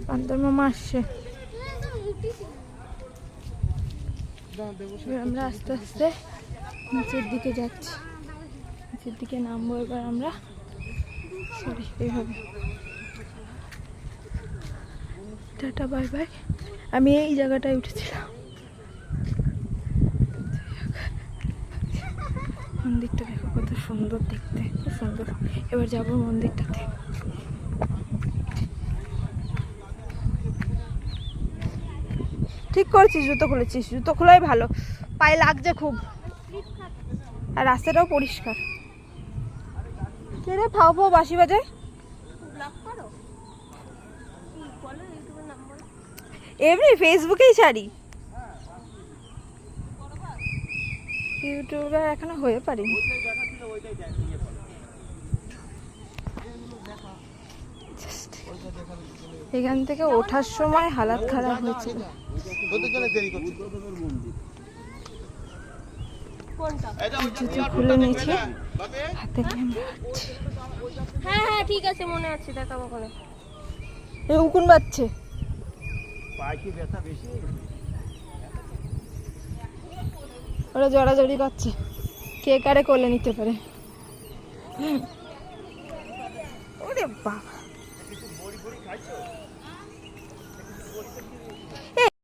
বান্দর মামা আসছে। আমরা আস্তে আস্তে নিচের দিকে যাচ্ছি, নিচের দিকে নামবো এবার আমরা। সরি, এইভাবে টাটা বাই বাই। আমি এই জায়গাটায় উঠেছিলাম। মন্দিরটা দেখো কত সুন্দর দেখতে, খুব সুন্দর। এবার যাবো মন্দিরটাতে। ঠিক করেছিস, জুতো খুলেছিস, জুতো খোলাই ভালো, পায়ে লাগছে খুব, আর রাস্তাটাও পরিষ্কার। কে রে ফাও ফাও বাঁশি বাজায়? এমনি ফেসবুকেই ছাড়ি, ইউটিউবার এখনো হয়ে পারিনি। এখান থেকে ওঠার সময় হালাত খারাপ হয়েছিল। জুতো খুলে নিয়েছি, হাতে ক্যামেরা। হ্যাঁ হ্যাঁ ঠিক আছে, মনে আছে, দেখাবো ওখানে। এই উকুন বাজছে, ওরা জড়াজড়ি করছে, কে কারে কোলে নিতে পারে। ওরে বাবা,